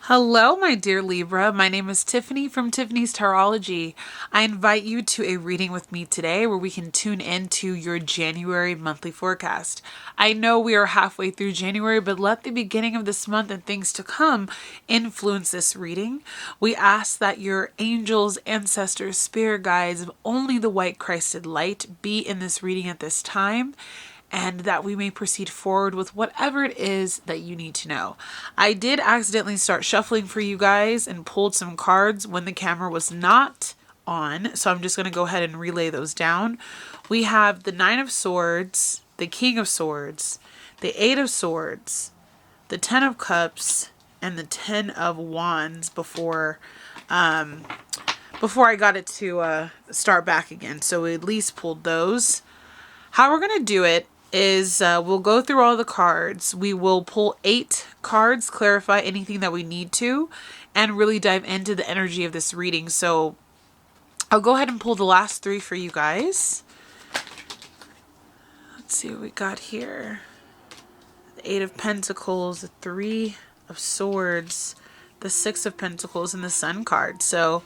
Hello, my dear Libra. My name is Tiffany from Tiffany's Tarology. I invite you to a reading with me today where we can tune into your January monthly forecast. I know we are halfway through January, but let the beginning of this month and things to come influence this reading. We ask that your angels, ancestors, spirit guides of only the white Christed light be in this reading at this time, and that we may proceed forward with whatever it is that you need to know. I did accidentally start shuffling for you guys and pulled some cards when the camera was not on, so I'm just going to go ahead and relay those down. We have the Nine of Swords, the King of Swords, the Eight of Swords, the Ten of Cups, and the Ten of Wands before I got it to start back again. So we at least pulled those. How we're going to do it is we'll go through all the cards. We will pull 8 cards, clarify anything that we need to, and really dive into the energy of this reading. So I'll go ahead and pull the last 3 for you guys. Let's see what we got here. The 8 of Pentacles, the 3 of Swords, the 6 of Pentacles, and the Sun card. So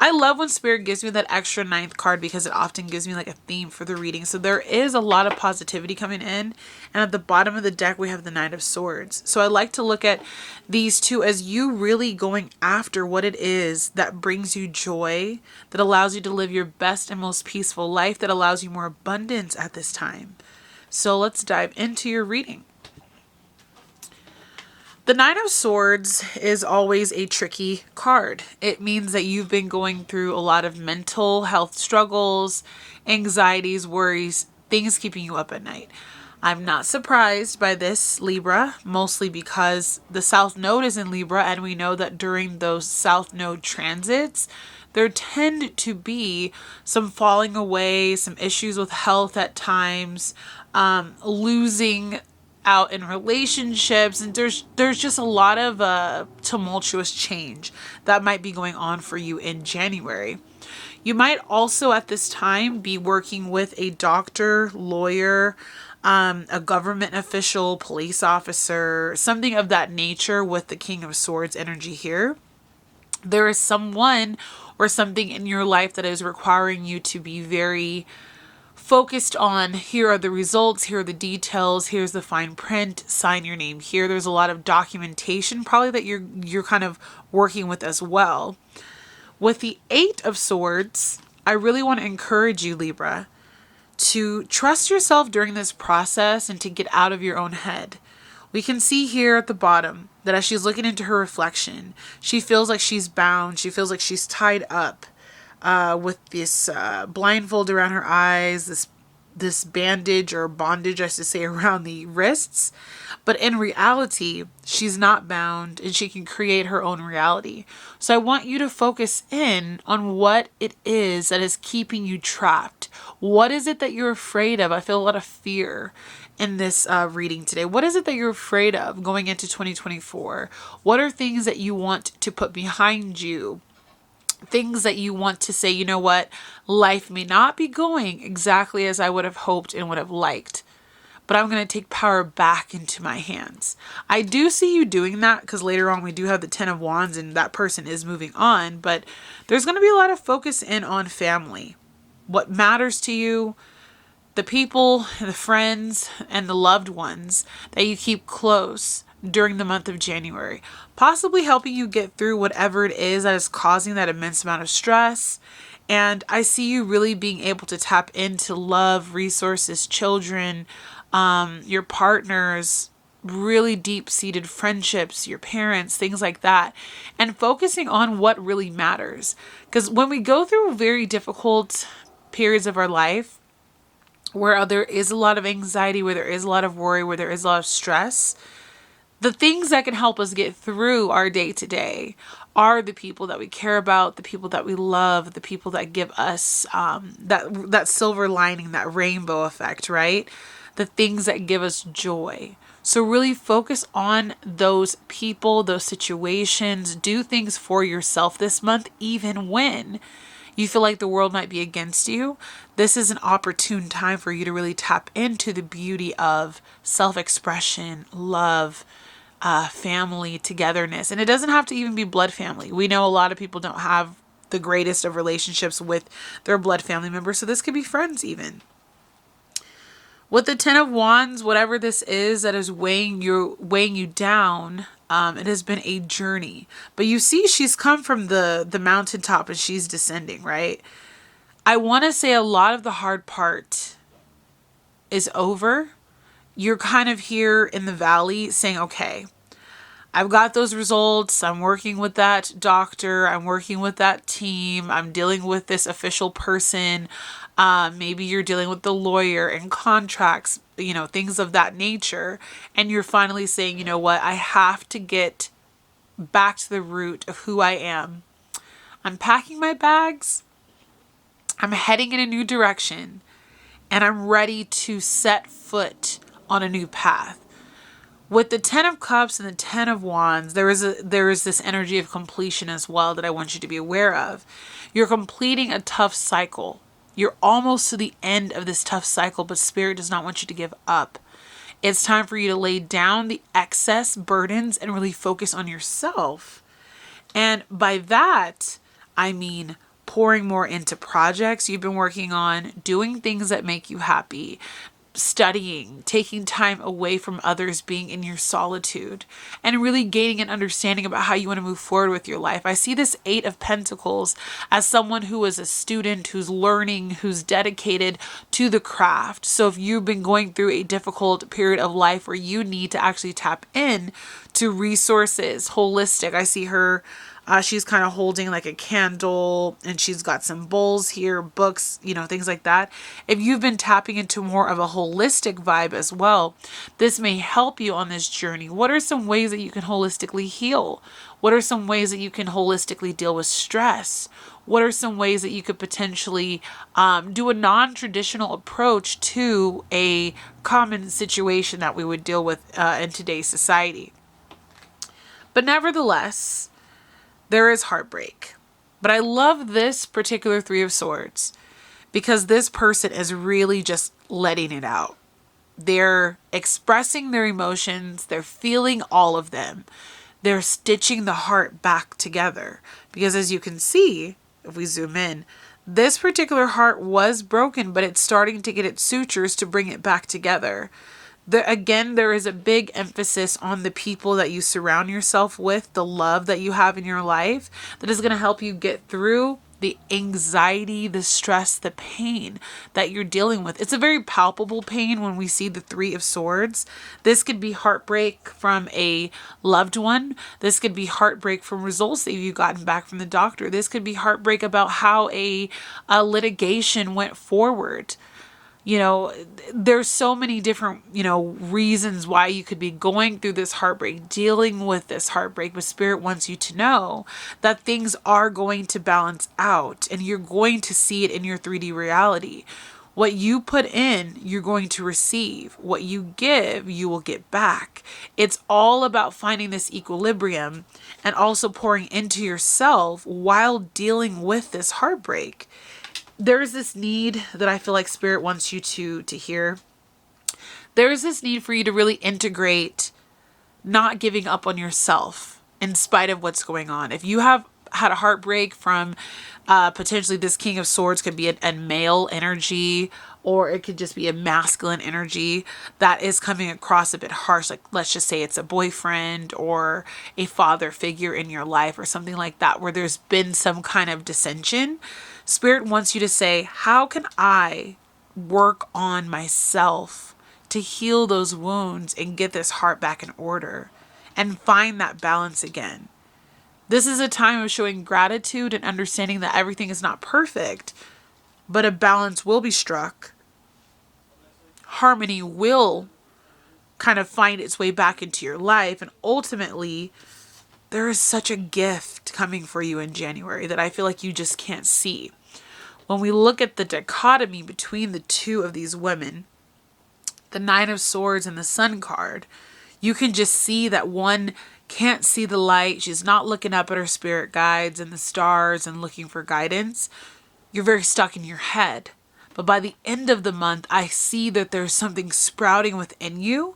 I love when Spirit gives me that extra 9th card because it often gives me like a theme for the reading. So there is a lot of positivity coming in. And at the bottom of the deck, we have the Knight of Swords. So I like to look at these two as you really going after what it is that brings you joy, that allows you to live your best and most peaceful life, that allows you more abundance at this time. So let's dive into your reading. The Nine of Swords is always a tricky card. It means that you've been going through a lot of mental health struggles, anxieties, worries, things keeping you up at night. I'm not surprised by this, Libra, mostly because the South Node is in Libra, and we know that during those South Node transits, there tend to be some falling away, some issues with health at times, losing out in relationships, and there's just a lot of tumultuous change that might be going on for you in January. You might also at this time be working with a doctor, lawyer, a government official, police officer, something of that nature with the King of Swords energy here. There is someone or something in your life that is requiring you to be very focused on, here are the results, here are the details, here's the fine print, sign your name here. There's a lot of documentation probably that you're kind of working with as well. With the Eight of Swords, I really want to encourage you, Libra, to trust yourself during this process and to get out of your own head. We can see here at the bottom that as she's looking into her reflection, she feels like she's bound, she feels like she's tied up. With this blindfold around her eyes, this bandage or bondage, I should say, around the wrists. But in reality, she's not bound and she can create her own reality. So I want you to focus in on what it is that is keeping you trapped. What is it that you're afraid of? I feel a lot of fear in this reading today. What is it that you're afraid of going into 2024? What are things that you want to put behind you? Things that you want to say, you know what, life may not be going exactly as I would have hoped and would have liked, but I'm going to take power back into my hands. I do see you doing that because later on we do have the Ten of Wands and that person is moving on, but there's going to be a lot of focus in on family. What matters to you, the people, the friends, and the loved ones that you keep close during the month of January, possibly helping you get through whatever it is that is causing that immense amount of stress. And I see you really being able to tap into love, resources, children, your partners, really deep-seated friendships, your parents, things like that, and focusing on what really matters. Because when we go through very difficult periods of our life, where there is a lot of anxiety, where there is a lot of worry, where there is a lot of stress, the things that can help us get through our day to day are the people that we care about, the people that we love, the people that give us that silver lining, that rainbow effect, right? The things that give us joy. So really focus on those people, those situations. Do things for yourself this month, even when you feel like the world might be against you. This is an opportune time for you to really tap into the beauty of self-expression, love, family togetherness. And it doesn't have to even be blood family. We know a lot of people don't have the greatest of relationships with their blood family members. So this could be friends even. With the Ten of Wands, whatever this is that is weighing you down, it has been a journey. But you see, she's come from the mountaintop and she's descending, right? I want to say a lot of the hard part is over. You're kind of here in the valley saying, okay, I've got those results. I'm working with that doctor. I'm working with that team. I'm dealing with this official person. Maybe you're dealing with the lawyer and contracts, things of that nature. And you're finally saying, you know what? I have to get back to the root of who I am. I'm packing my bags. I'm heading in a new direction. And I'm ready to set foot on a new path. With the Ten of Cups and the Ten of Wands, there is this energy of completion as well that I want you to be aware of. You're completing a tough cycle. You're almost to the end of this tough cycle, but Spirit does not want you to give up. It's time for you to lay down the excess burdens and really focus on yourself. And by that, I mean pouring more into projects you've been working on, doing things that make you happy, studying, taking time away from others, being in your solitude, and really gaining an understanding about how you want to move forward with your life. I see this Eight of Pentacles as someone who is a student, who's learning, who's dedicated to the craft. So if you've been going through a difficult period of life where you need to actually tap in to resources, holistic, I see her she's kind of holding like a candle and she's got some bowls here, books, things like that. If you've been tapping into more of a holistic vibe as well, this may help you on this journey. What are some ways that you can holistically heal? What are some ways that you can holistically deal with stress? What are some ways that you could potentially do a non-traditional approach to a common situation that we would deal with in today's society? But nevertheless, there is heartbreak. But I love this particular Three of Swords because this person is really just letting it out. They're expressing their emotions. They're feeling all of them. They're stitching the heart back together. Because as you can see, if we zoom in, this particular heart was broken, but it's starting to get its sutures to bring it back together. There is a big emphasis on the people that you surround yourself with, the love that you have in your life that is going to help you get through the anxiety, the stress, the pain that you're dealing with. It's a very palpable pain when we see the Three of Swords. This could be heartbreak from a loved one. This could be heartbreak from results that you've gotten back from the doctor. This could be heartbreak about how a litigation went forward. There's so many different, reasons why you could be going through this heartbreak, dealing with this heartbreak, but Spirit wants you to know that things are going to balance out and you're going to see it in your 3D reality. What you put in, you're going to receive. What you give, you will get back. It's all about finding this equilibrium and also pouring into yourself while dealing with this heartbreak. There's this need that I feel like Spirit wants you to hear. There's this need for you to really integrate not giving up on yourself in spite of what's going on. If you have had a heartbreak from potentially this King of Swords, could be a male energy, or it could just be a masculine energy that is coming across a bit harsh. Like, let's just say it's a boyfriend or a father figure in your life or something like that, where there's been some kind of dissension. Spirit wants you to say, how can I work on myself to heal those wounds and get this heart back in order and find that balance again? This is a time of showing gratitude and understanding that everything is not perfect, but a balance will be struck. Harmony will kind of find its way back into your life. And ultimately, there is such a gift coming for you in January that I feel like you just can't see. When we look at the dichotomy between the two of these women, the Nine of Swords and the Sun card, you can just see that one can't see the light. She's not looking up at her spirit guides and the stars and looking for guidance. You're very stuck in your head. But by the end of the month, I see that there's something sprouting within you,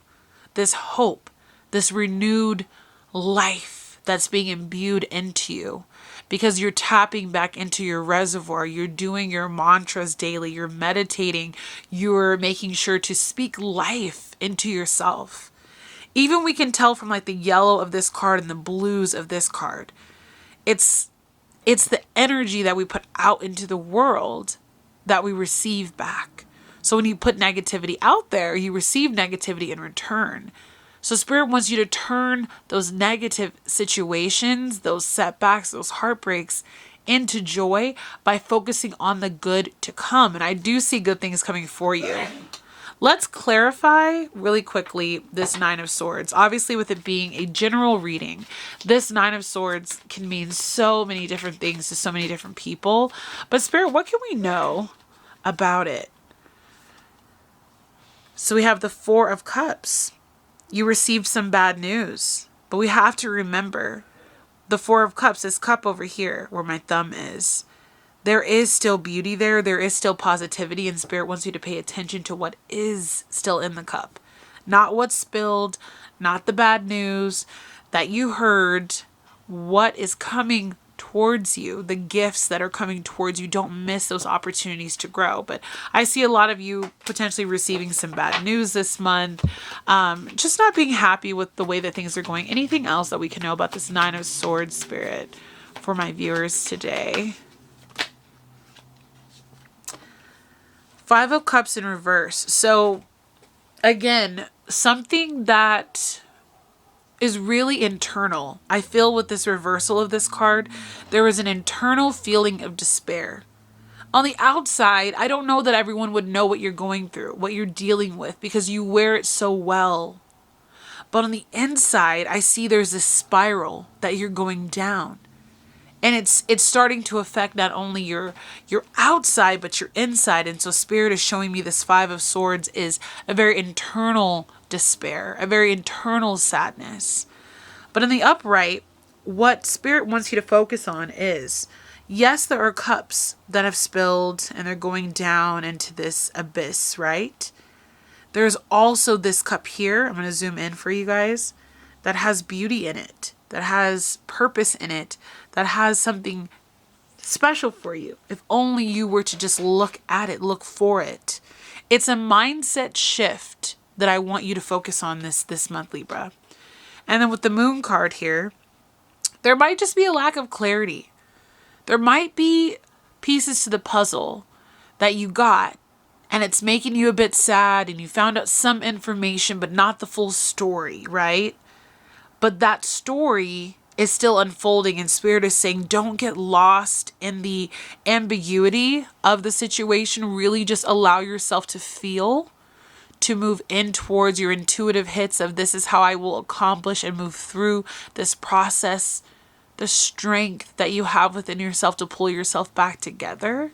this hope, this renewed life that's being imbued into you because you're tapping back into your reservoir. You're doing your mantras daily. You're meditating. You're making sure to speak life into yourself. Even we can tell from like the yellow of this card and the blues of this card. It's the energy that we put out into the world that we receive back. So when you put negativity out there, you receive negativity in return. So Spirit wants you to turn those negative situations, those setbacks, those heartbreaks into joy by focusing on the good to come. And I do see good things coming for you. Let's clarify really quickly this Nine of Swords. Obviously, with it being a general reading, this Nine of Swords can mean so many different things to so many different people. But Spirit, what can we know about it? So we have the Four of Cups. You received some bad news, but we have to remember the Four of Cups, this cup over here where my thumb is. There is still beauty there. There is still positivity, and Spirit wants you to pay attention to what is still in the cup. Not what's spilled, not the bad news that you heard, what is coming towards you, the gifts that are coming towards you. Don't miss those opportunities to grow. But I see a lot of you potentially receiving some bad news this month. Just not being happy with the way that things are going. Anything else that we can know about this Nine of Swords, Spirit, for my viewers today? Five of Cups in reverse. So again, something that is really internal. I feel with this reversal of this card, there is an internal feeling of despair. On the outside, I don't know that everyone would know what you're going through, what you're dealing with, because you wear it so well. But on the inside, I see there's this spiral that you're going down. And it's starting to affect not only your outside, but your inside. And so Spirit is showing me this Five of Swords is a very internal despair, a very internal sadness. But in the upright, what Spirit wants you to focus on is, yes, there are cups that have spilled and they're going down into this abyss, right? There's also this cup here. I'm going to zoom in for you guys, that has beauty in it, that has purpose in it, that has something special for you. If only you were to just look at it, look for it. It's a mindset shift that I want you to focus on this month, Libra. And then with the Moon card here, there might just be a lack of clarity. There might be pieces to the puzzle that you got, and it's making you a bit sad, and you found out some information, but not the full story, right? But that story is still unfolding, and Spirit is saying, don't get lost in the ambiguity of the situation. Really just allow yourself to feel, to move in towards your intuitive hits of this is how I will accomplish and move through this process. The strength that you have within yourself to pull yourself back together.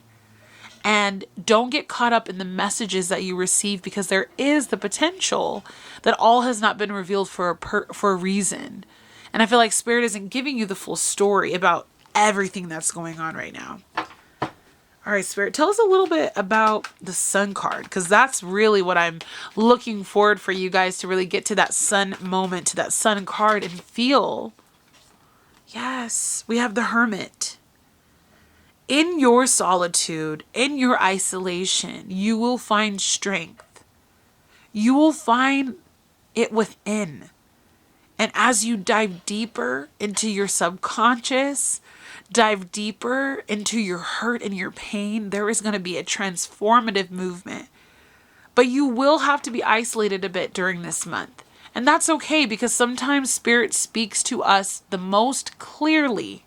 And don't get caught up in the messages that you receive, because there is the potential that all has not been revealed for a reason. And I feel like Spirit isn't giving you the full story about everything that's going on right now. All right, Spirit, tell us a little bit about the Sun card, because that's really what I'm looking forward for you guys to really get to that Sun moment, to that Sun card and feel. Yes, we have the Hermit. In your solitude, in your isolation, you will find strength. You will find it within. And as you dive deeper into your subconscious, dive deeper into your hurt and your pain, there is going to be a transformative movement. But you will have to be isolated a bit during this month. And that's okay, because sometimes Spirit speaks to us the most clearly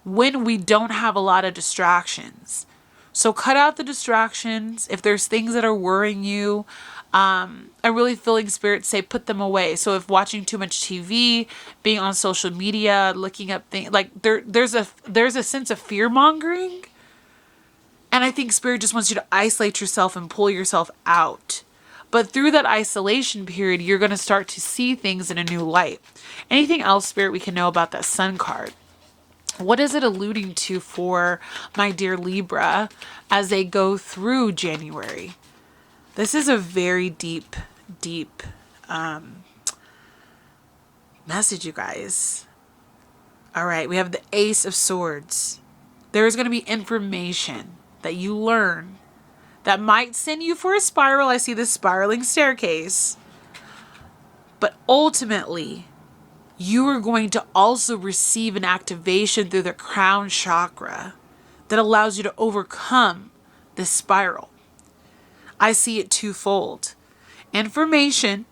when we don't have a lot of distractions. So cut out the distractions. If there's things that are worrying you, I really feeling Spirit say put them away. So if watching too much TV, being on social media, looking up things, like there's a sense of fear mongering. And I think Spirit just wants you to isolate yourself and pull yourself out. But through that isolation period, you're going to start to see things in a new light. Anything else, Spirit, we can know about that Sun card? What is it alluding to for my dear Libra as they go through January? This is a very deep message, you guys. All right, we have the Ace of Swords. There is going to be information that you learn that might send you for a spiral. I see this spiraling staircase. But ultimately, you are going to also receive an activation through the crown chakra that allows you to overcome this spiral. I see it twofold. Information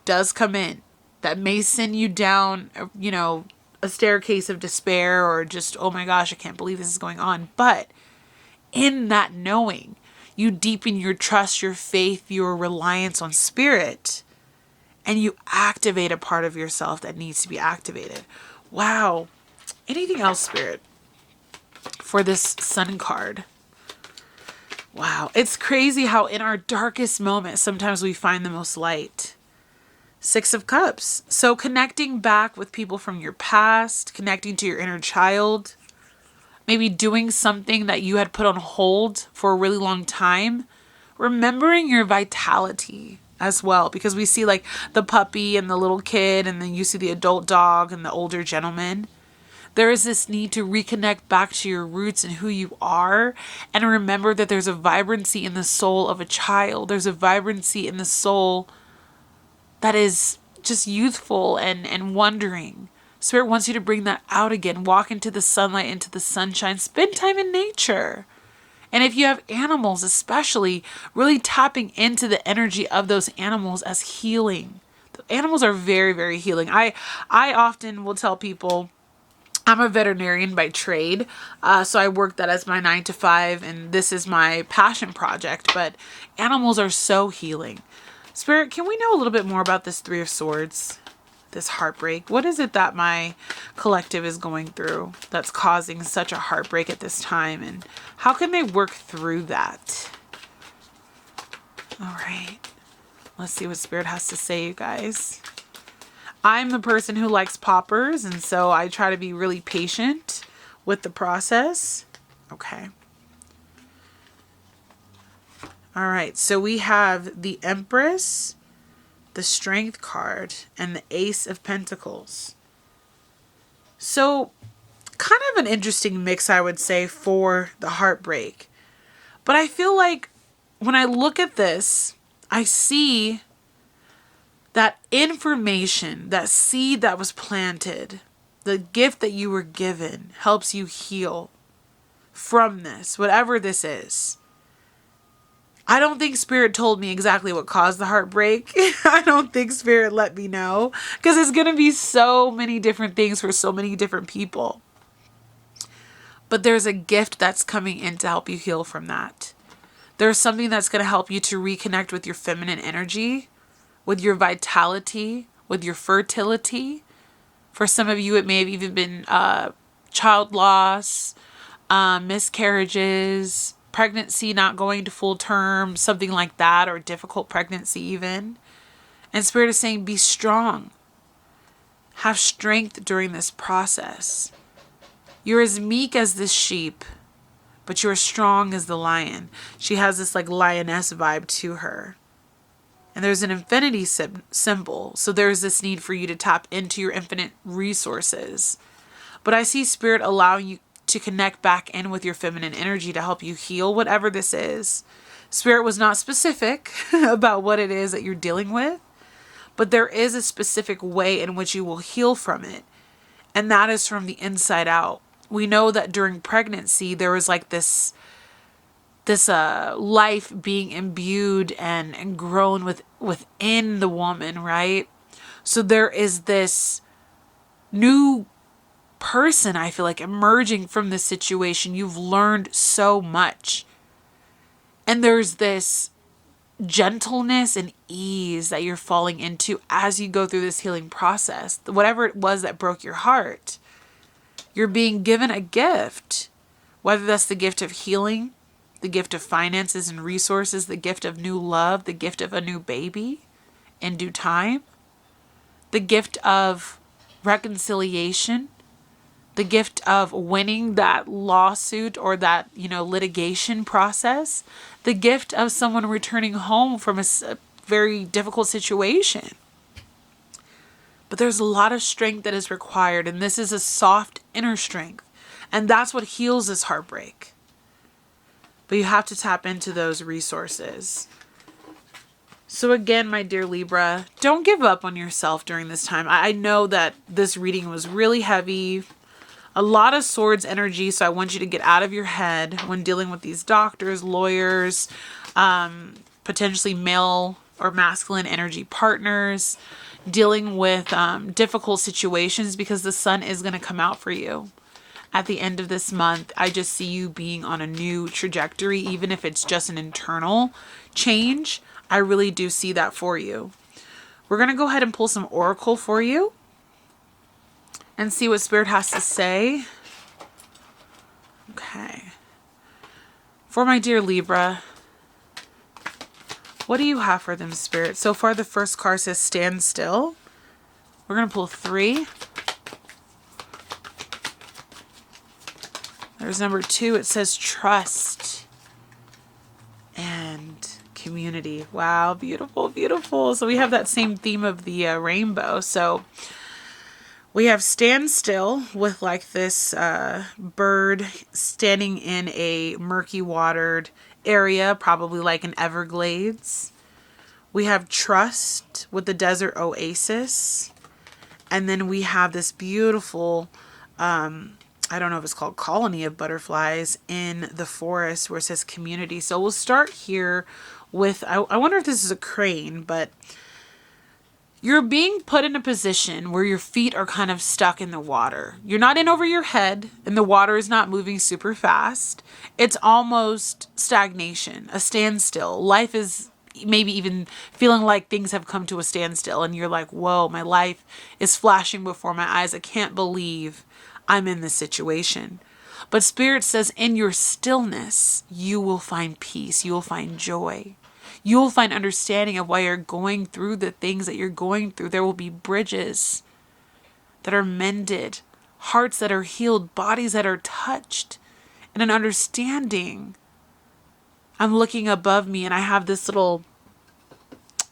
does come in that may send you down, a staircase of despair or just, oh my gosh, I can't believe this is going on. But in that knowing, you deepen your trust, your faith, your reliance on spirit, and you activate a part of yourself that needs to be activated. Wow. Anything else, Spirit, for this Sun card? Wow. It's crazy how in our darkest moments, sometimes we find the most light. Six of Cups. So connecting back with people from your past, connecting to your inner child, maybe doing something that you had put on hold for a really long time, remembering your vitality as well, because we see like the puppy and the little kid, and then you see the adult dog and the older gentleman. There is this need to reconnect back to your roots and who you are, and remember that there's a vibrancy in the soul of a child. There's a vibrancy in the soul that is just youthful and wondering. Spirit wants you to bring that out again. Walk into the sunlight, into the sunshine. Spend time in nature. And if you have animals, especially, really tapping into the energy of those animals as healing. The animals are very, very healing. I often will tell people, I'm a veterinarian by trade, so I work that as my 9 to 5, and this is my passion project, but animals are so healing. Spirit, can we know a little bit more about this Three of Swords, this heartbreak? What is it that my collective is going through that's causing such a heartbreak at this time, and how can they work through that? All right, let's see what Spirit has to say, you guys. I'm the person who likes poppers, and so I try to be really patient with the process. Okay. All right, so we have the Empress, the Strength card, and the Ace of Pentacles. So kind of an interesting mix, I would say, for the heartbreak. But I feel like when I look at this, I see that information, that seed that was planted, the gift that you were given helps you heal from this, whatever this is. I don't think Spirit told me exactly what caused the heartbreak. I don't think Spirit let me know, because it's going to be so many different things for so many different people. But there's a gift that's coming in to help you heal from that. There's something that's going to help you to reconnect with your feminine energy, with your vitality, with your fertility. For some of you, it may have even been child loss, miscarriages, pregnancy not going to full term, something like that, or difficult pregnancy even. And Spirit is saying, be strong. Have strength during this process. You're as meek as this sheep, but you're as strong as the lion. She has this like lioness vibe to her. And there's an infinity symbol. So there's this need for you to tap into your infinite resources. But I see Spirit allowing you to connect back in with your feminine energy to help you heal whatever this is. Spirit was not specific about what it is that you're dealing with, but there is a specific way in which you will heal from it. And that is from the inside out. We know that during pregnancy, there was like this life being imbued and grown within the woman, right? So there is this new person, I feel like, emerging from this situation. You've learned so much. And there's this gentleness and ease that you're falling into as you go through this healing process. Whatever it was that broke your heart, you're being given a gift, whether that's the gift of healing, the gift of finances and resources, the gift of new love, the gift of a new baby in due time, the gift of reconciliation, the gift of winning that lawsuit or that, litigation process, the gift of someone returning home from a very difficult situation. But there's a lot of strength that is required, and this is a soft inner strength. And that's what heals this heartbreak. But you have to tap into those resources. So again, my dear Libra, don't give up on yourself during this time. I know that this reading was really heavy. A lot of swords energy, so I want you to get out of your head when dealing with these doctors, lawyers, potentially male or masculine energy partners, dealing with difficult situations, because the sun is going to come out for you. At the end of this month, I just see you being on a new trajectory, even if it's just an internal change. I really do see that for you. We're going to go ahead and pull some oracle for you and see what Spirit has to say. Okay. For my dear Libra, what do you have for them, Spirit? So far, the first card says stand still. We're going to pull 3. There's number 2. It says trust and community. Wow, beautiful, beautiful. So we have that same theme of the rainbow. So we have stand still with like this bird standing in a murky watered area, probably like an Everglades. We have trust with the desert oasis. And then we have this beautiful, I don't know if it's called colony of butterflies in the forest where it says community. So we'll start here with, I wonder if this is a crane, but you're being put in a position where your feet are kind of stuck in the water. You're not in over your head and the water is not moving super fast. It's almost stagnation, a standstill. Life is maybe even feeling like things have come to a standstill and you're like, whoa, my life is flashing before my eyes. I can't believe I'm in this situation. But Spirit says in your stillness, you will find peace. You will find joy. You will find understanding of why you're going through the things that you're going through. There will be bridges that are mended, hearts that are healed, bodies that are touched, and an understanding. I'm looking above me and I have this little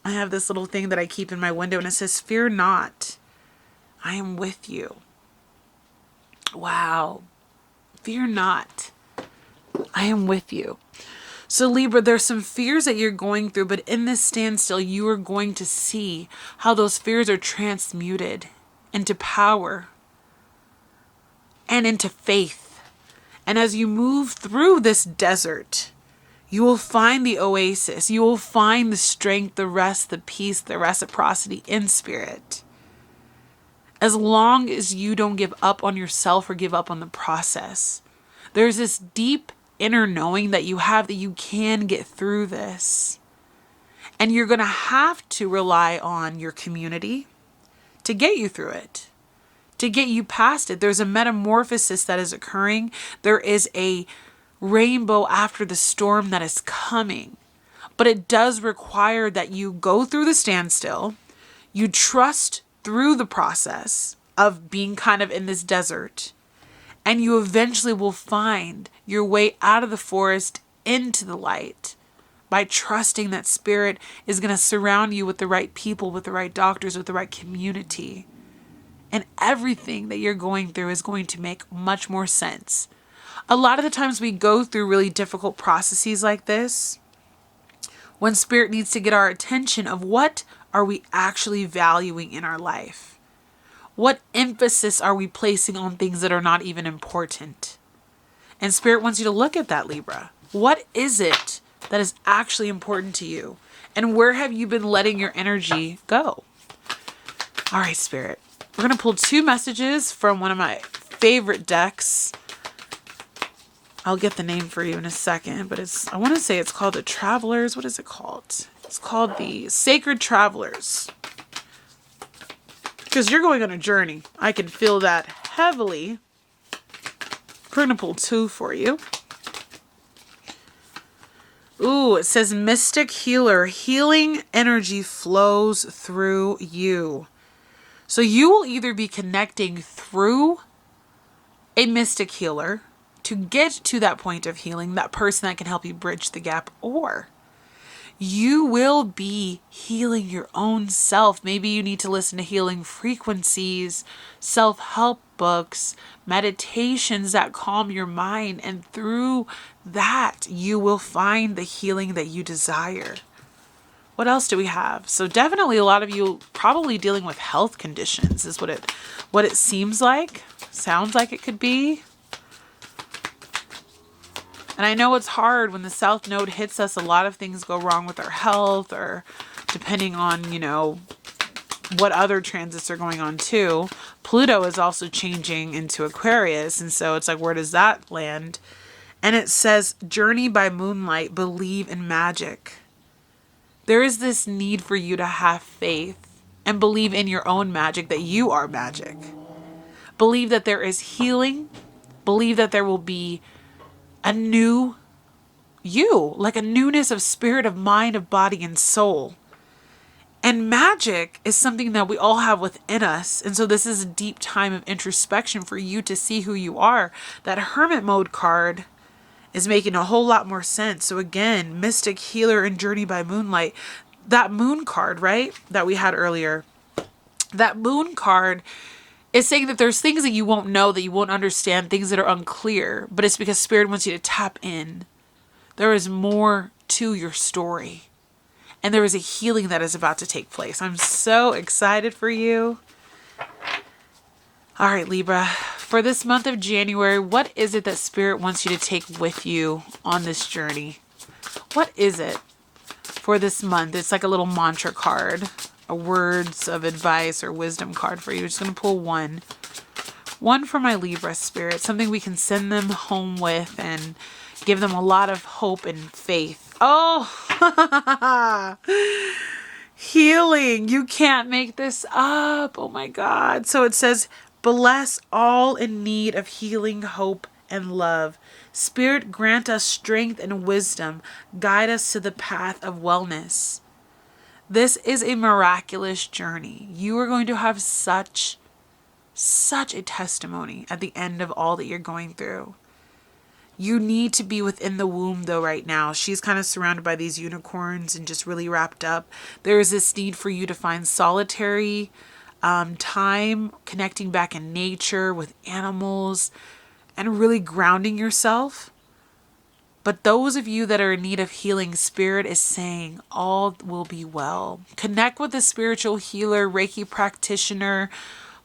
thing that I keep in my window and it says, fear not, I am with you. Wow. Fear not, I am with you. So Libra, there's some fears that you're going through, but in this standstill, you are going to see how those fears are transmuted into power and into faith. And as you move through this desert, you will find the oasis. You will find the strength, the rest, the peace, the reciprocity in Spirit. As long as you don't give up on yourself or give up on the process. There's this deep inner knowing that you have that you can get through this. And you're going to have to rely on your community to get you through it, to get you past it. There's a metamorphosis that is occurring. There is a rainbow after the storm that is coming. But it does require that you go through the standstill, you trust through the process of being kind of in this desert, and you eventually will find your way out of the forest into the light by trusting that Spirit is going to surround you with the right people, with the right doctors, with the right community. And everything that you're going through is going to make much more sense. A lot of the times we go through really difficult processes like this when Spirit needs to get our attention of what are we actually valuing in our life? What emphasis are we placing on things that are not even important? And Spirit wants you to look at that, Libra. What is it that is actually important to you? And where have you been letting your energy go? All right, Spirit. We're going to pull 2 messages from one of my favorite decks. I'll get the name for you in a second, but I want to say it's called the Travelers. What is it called? It's called the Sacred Travelers. Because you're going on a journey. I can feel that heavily. We're going to pull 2 for you. Ooh, it says Mystic Healer. Healing energy flows through you. So you will either be connecting through a mystic healer to get to that point of healing, that person that can help you bridge the gap, or You will be healing your own self. Maybe you need to listen to healing frequencies, self-help books, meditations that calm your mind. And through that, you will find the healing that you desire. What else do we have? So definitely a lot of you probably dealing with health conditions is what it seems like. Sounds like it could be. And I know it's hard when the South Node hits us. A lot of things go wrong with our health, or depending on, you know, what other transits are going on too. Pluto is also changing into Aquarius. And so it's like, where does that land? And it says, journey by moonlight, believe in magic. There is this need for you to have faith and believe in your own magic, that you are magic. Believe that there is healing. Believe that there will be a new you, like a newness of spirit, of mind, of body, and soul. And magic is something that we all have within us. And so this is a deep time of introspection for you to see who you are. That Hermit Mode card is making a whole lot more sense. So again, Mystic, Healer, and Journey by Moonlight. That Moon card, right, that we had earlier. That Moon card is saying that there's things that you won't know, that you won't understand, things that are unclear, but it's because Spirit wants you to tap in. There is more to your story, and there is a healing that is about to take place. I'm so excited for you. All right, Libra, for this month of January, what is it that Spirit wants you to take with you on this journey? What is it for this month? It's like a little mantra card. A words of advice or wisdom card for you. I'm just going to pull one. One for my Libra spirit. Something we can send them home with and give them a lot of hope and faith. Oh, healing. You can't make this up. Oh my God. So it says, bless all in need of healing, hope, and love. Spirit, grant us strength and wisdom. Guide us to the path of wellness. This is a miraculous journey. You are going to have such a testimony at the end of all that you're going through. You need to be within the womb though right now. She's kind of surrounded by these unicorns and just really wrapped up. There is this need for you to find solitary time, connecting back in nature with animals, and really grounding yourself. But those of you that are in need of healing, Spirit is saying all will be well. Connect with a spiritual healer, Reiki practitioner,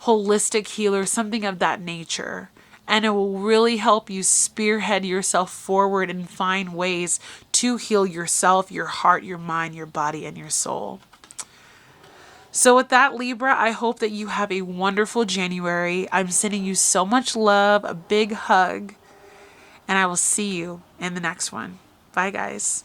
holistic healer, something of that nature. And it will really help you spearhead yourself forward and find ways to heal yourself, your heart, your mind, your body, and your soul. So with that, Libra, I hope that you have a wonderful January. I'm sending you so much love, a big hug. And I will see you in the next one. Bye, guys.